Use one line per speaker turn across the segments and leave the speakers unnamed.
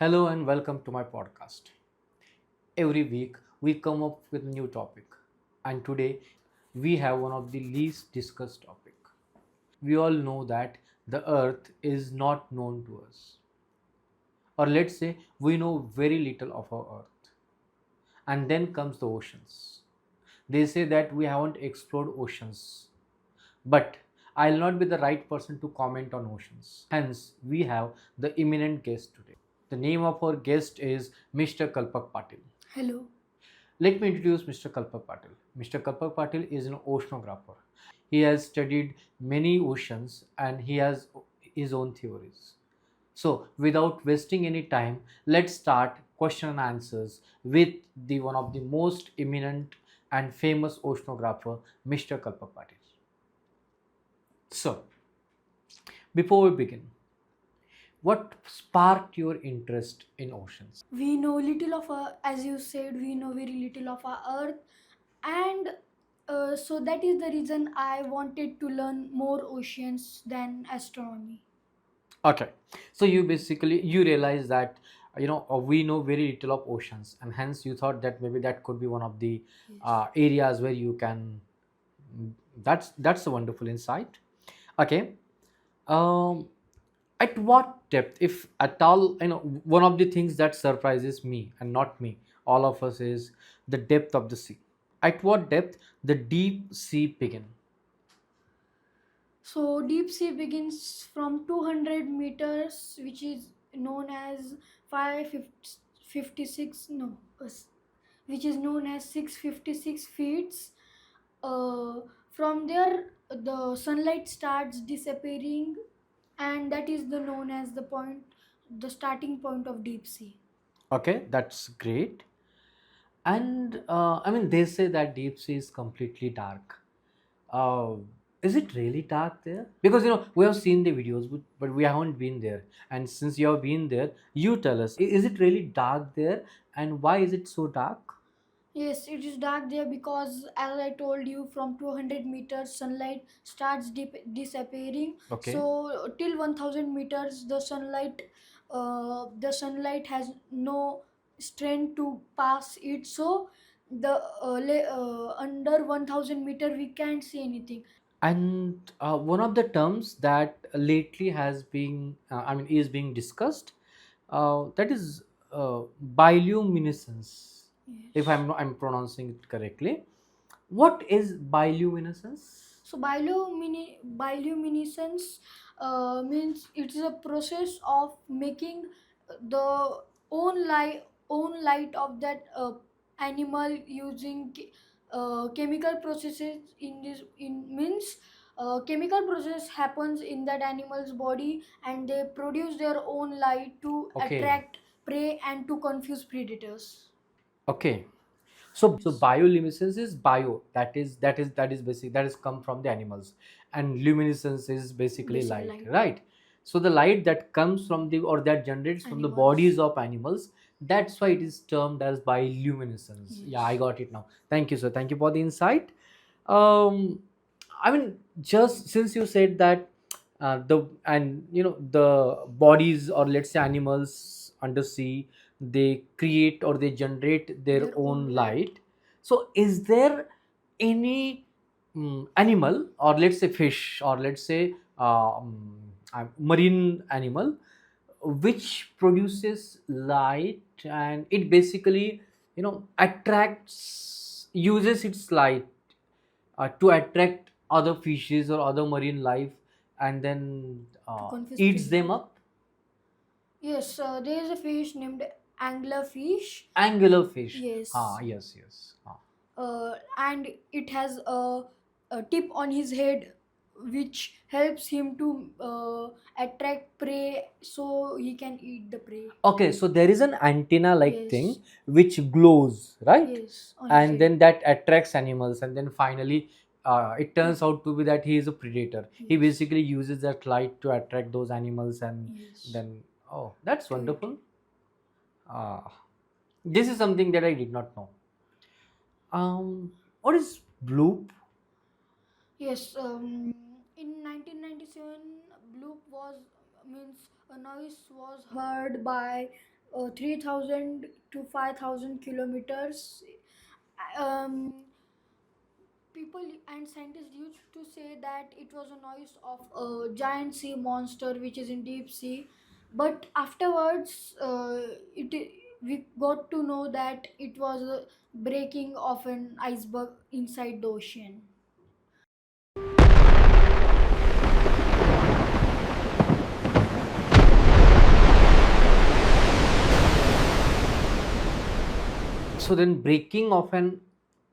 Hello and welcome to my podcast. Every week we come up with a new topic, and today we have one of the least discussed topic. We all know that the earth is not known to us, or let's say we know very little of our earth. And then comes the oceans. They say that we haven't explored oceans, but I'll not be the right person to comment on oceans. Hence, we have the eminent guest today. The name of our guest is Mr. Kalpak Patil.
Hello.
Let me introduce Mr. Kalpak Patil. Mr. Kalpak Patil is an oceanographer. He has studied many oceans and he has his own theories. So, without wasting any time, let's start question and answers with the one of the most eminent and famous oceanographer, Mr. Kalpak Patil. So, before we begin, what sparked your interest in oceans?
We know little of our, as you said, we know very little of our earth, and so that is the reason I wanted to learn more oceans than astronomy.
Okay, so you realize that we know very little of oceans, and hence you thought that maybe that could be one of the
Yes.
areas where you can. That's a wonderful insight. Okay, um, at what depth, if at all, one of the things that surprises me and not me, all of us is the depth of the sea. At what depth the deep sea begin?
So deep sea begins from 200 meters, which is known as 556 no, which is known as 656 feet. Uh, from there, the sunlight starts disappearing, and that is the known as the starting point of deep sea.
Okay, that's great. And I mean, they say that deep sea is completely dark. Uh, is it really dark there? Because we have seen the videos, but we haven't been there. And since you have been there, you tell us: is it really dark there, and why is it so dark?
Yes, it is dark there because, as I told you, from 200 meters, sunlight starts disappearing.
Okay,
So till 1000 meters, the sunlight has no strength to pass it. So under 1000 meter, we can't see anything.
and one of the terms that lately has been, is being discussed, that is bioluminescence. If
Yes.
I'm pronouncing it correctly, what is bioluminescence?
So bioluminescence means it is a process of making the own light of that animal using chemical processes in this in means chemical process happens in that animal's body, and they produce their own light to
Okay,
attract prey and to confuse predators.
okay. So
Yes.
bioluminescence is bio. That is basic. That is come from the animals, and luminescence is basically
Basically
light,
light.
right? So the light that comes from the or that generates from the
Animals.
bodies of animals. That's why it is termed as bioluminescence. Yeah, I
Yes.
got it now. Thank you, sir. Thank you for the insight. Um, I mean, just since you said that the bodies or let's say animals under sea, they create or they generate their
Their
own
own light.
light. So is there any animal or let's say fish or let's say marine animal which produces light and it basically attracts uses its light to attract other fishes or other marine life and then
To confuse
eats them
predators.
up?
Yes, there is a fish named anglerfish.
Angular fish. Ah,
Yes,
yes, yes. Ah.
and it has a tip on his head which helps him to attract prey so he can eat the prey.
Okay, so there is an antenna like
Yes,
thing which glows, right?
yes, on his
And
head.
then that attracts animals, and then finally, it
He,
turns out to be that he is a predator. He
yes,
basically uses that light to attract those animals, and
yes,
then, oh, that's
to eat.
wonderful. Uh, this is something that I did not know. What is bloop?
Yes, in 1997, bloop was means a noise was heard by 3,000 to 5,000 kilometers. Um, People and scientists used to say that it was a noise of a giant sea monster which is in deep sea, but afterwards it we got to know that it was a breaking of an iceberg inside the ocean.
So then breaking of an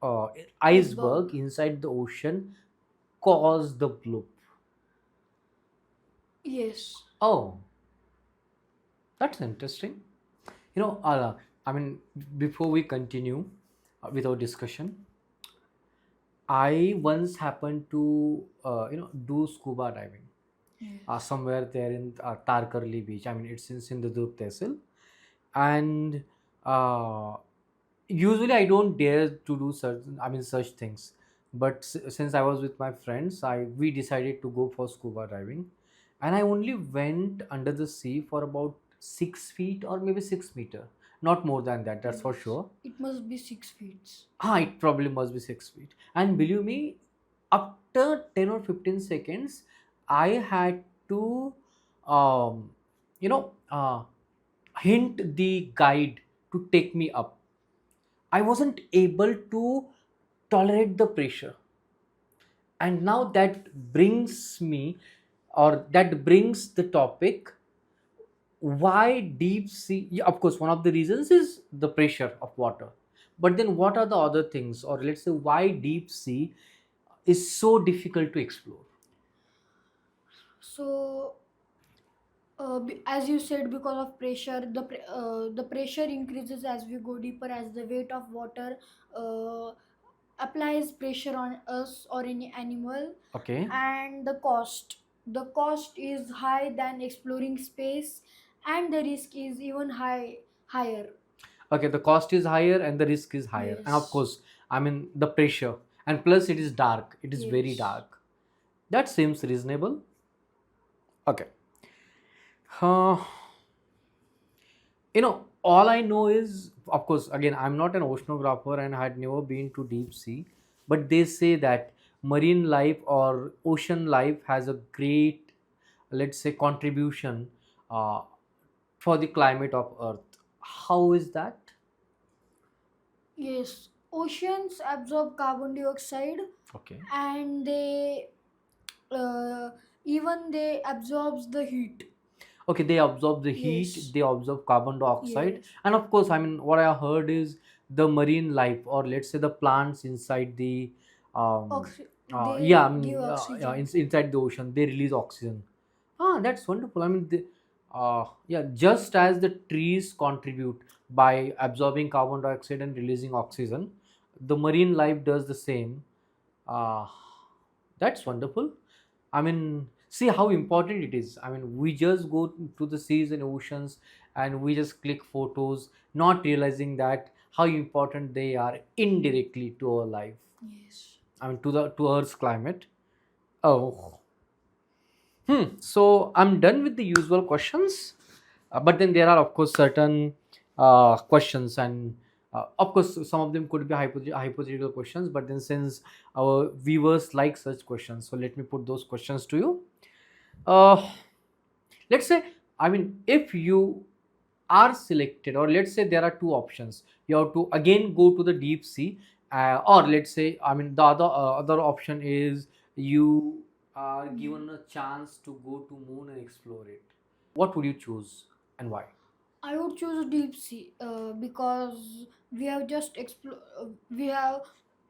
uh, iceberg
Iceberg.
inside the ocean caused the bloop.
Yes.
Oh, that's interesting. I mean, before we continue with our discussion, I once happened to do scuba diving
Yes.
somewhere there in Tarkarli beach. I mean, it's in Sindhudurg Tehsil, and uh, usually I don't dare to do such things. But since I was with my friends, I we decided to go for scuba diving, and I only went under the sea for about 6 feet or maybe 6 meter, not more than that. That's for
Yes.
sure.
It must be 6 feet.
It probably must be 6 feet. And believe me, after 10 or 15 seconds, I had to, um, you know, uh, hint the guide to take me up. I wasn't able to tolerate the pressure. And now that brings me, or that brings the topic, why deep sea. Yeah, of course, one of the reasons is the pressure of water. But then, what are the other things, or let's say, why deep sea is so difficult to explore?
So as you said, because of pressure, the pressure increases as we go deeper, as the weight of water uh, applies pressure on us or any animal.
Okay.
And the cost is high than exploring space, and the risk is even higher.
Okay, the cost is higher and the risk is higher. And of
Yes.
course, I mean, the pressure. And plus, it is dark. It is very
Yes.
dark. That seems reasonable. Okay. Uh, all I know is, of course, again, I'm not an oceanographer and I had never been to deep sea, but they say that marine life or ocean life has a great, let's say, contribution uh, for the climate of earth. How is that?
Yes. Oceans absorb carbon dioxide,
Okay.
and uh, they absorbs the heat.
Okay, they absorb the heat,
Yes.
they absorb carbon dioxide,
Yes.
and of course, I mean, what I heard is the marine life, or let's say the plants inside the yeah, I
They give
mean,
oxygen.
inside the ocean, they release oxygen. That's wonderful. I mean, yeah, just as the trees contribute by absorbing carbon dioxide and releasing oxygen, the marine life does the same. uh, that's wonderful. I mean, see how important it is. I mean, we just go to the seas and oceans and we just click photos, not realizing that how important they are indirectly to our life.
Yes.
I mean, to Earth's climate. Oh, so I'm done with the usual questions, but then there are of course certain questions, and of course some of them could be hypothetical questions. But then since our viewers like such questions, so let me put those questions to you. Uh, let's say, I mean, if you are selected, or let's say there are two options, you have to again go to the deep sea, or let's say, I mean, the other option is you are given a chance to go to moon and explore it. What would you choose and why?
I would choose deep sea because we have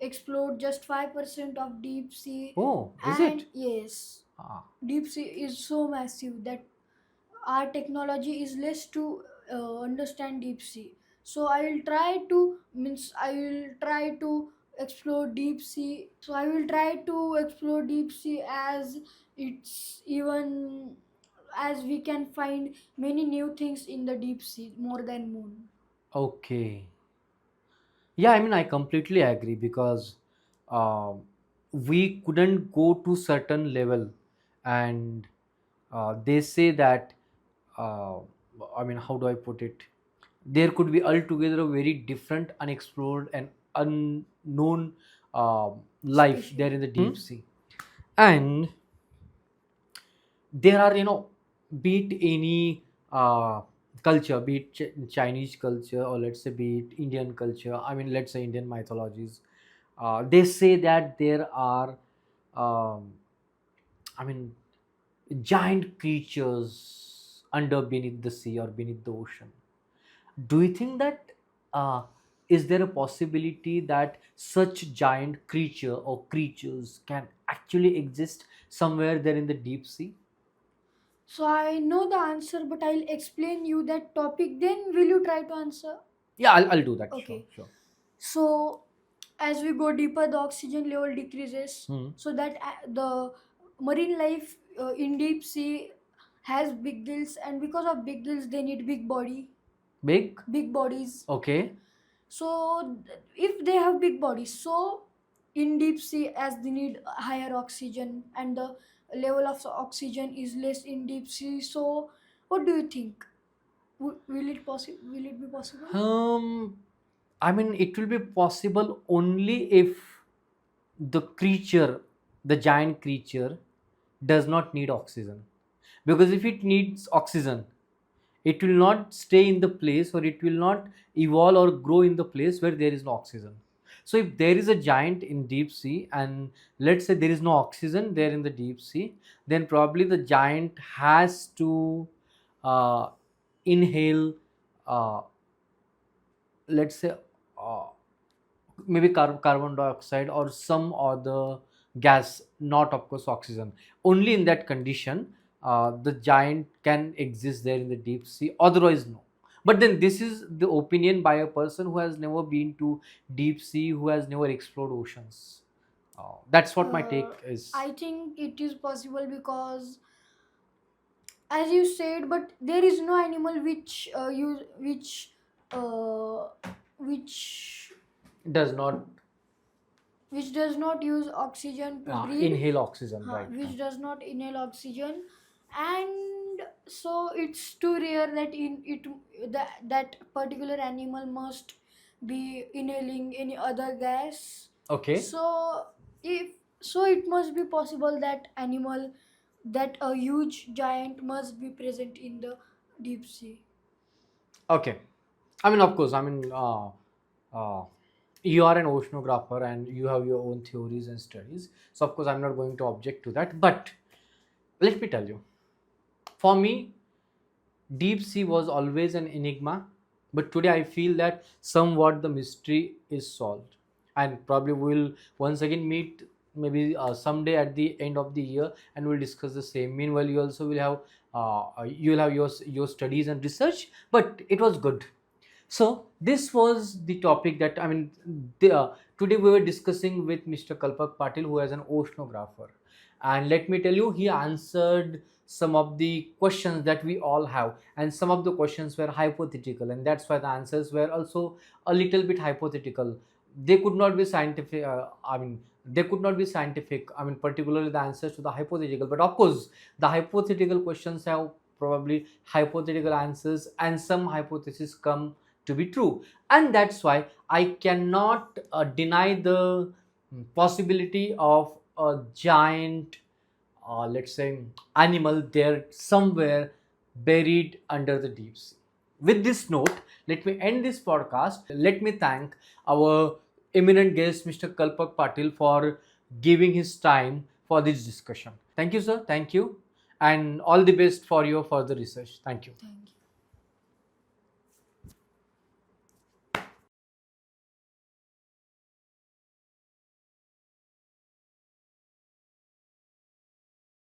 explored just 5% of deep sea,
Oh, is
and
it?
yes,
Ah,
deep sea is so massive that our technology is less to understand deep sea. So I will try to explore deep sea. So I will try to explore deep sea, as it's even as we can find many new things in the deep sea more than moon.
okay. Yeah, I mean, I completely agree because uh, we couldn't go to certain level, and they say that, uh, I mean, how do I put it? there could be altogether a very different, unexplored, and unknown life there
Species.
in the deep sea. And there are, be it any culture, be it Chinese culture, or let's say be it Indian culture, I mean, let's say Indian mythologies, they say that there are, um, I mean, giant creatures under beneath the sea or beneath the ocean. Do you think that uh, is there a possibility that such giant creature or creatures can actually exist somewhere there in the deep sea?
So I know the answer, but I'll explain you that topic. Then will you try to answer?
Yeah, I'll do that. Sure,
Okay.
sure.
So as we go deeper, the oxygen level decreases,
Hmm.
so that the marine life in deep sea has big gills, and because of big gills, they need
Big.
big bodies.
Okay.
So if they have big bodies, so in deep sea, as they need higher oxygen, and the level of oxygen is less in deep sea, so what do you think? Will it be possible?
I mean, it will be possible only if the creature, the giant creature, does not need oxygen. Because if it needs oxygen, it will not stay in the place, or it will not evolve or grow in the place where there is no oxygen. So if there is a giant in deep sea, and let's say there is no oxygen there in the deep sea, then probably the giant has to uh, inhale, uh, let's say, uh, maybe carbon dioxide or some other gas, not of course oxygen. Only in that condition the giant can exist there in the deep sea, otherwise no. But then this is the opinion by a person who has never been to deep sea, who has never explored oceans. That's what my take is.
I think it is possible because, as you said, but there is no animal uh, which
Does not
which does not use oxygen to breathe,
inhale oxygen, right?
which does not inhale oxygen, and so it's too rare that that particular animal must be inhaling any other gas.
Okay.
So if so, it must be possible that animal, that a huge giant must be present in the deep sea.
Okay. I mean, of course, I mean, uh, you are an oceanographer and you have your own theories and studies. So, of course, I'm not going to object to that. But let me tell you, for me, deep sea was always an enigma. But today, I feel that somewhat the mystery is solved. And probably we'll once again meet maybe someday at the end of the year, and we'll discuss the same. Meanwhile, you also will have you'll have your studies and research. But it was good. So this was the topic that, I mean, today we were discussing with Mr. Kalpak Patil, who is an oceanographer, and let me tell you, he answered some of the questions that we all have, and some of the questions were hypothetical, and that's why the answers were also a little bit hypothetical. They could not be scientific. I mean, they could not be scientific. I mean, particularly the answers to the hypothetical, but of course, the hypothetical questions have probably hypothetical answers, and some hypotheses come to be true, and that's why I cannot deny the possibility of a giant, let's say, animal there somewhere buried under the deep sea. With this note, let me end this podcast. Let me thank our eminent guest, Mr. Kalpak Patil, for giving his time for this discussion. Thank you, sir. Thank you, and all the best for your further research. Thank you.
Thank you.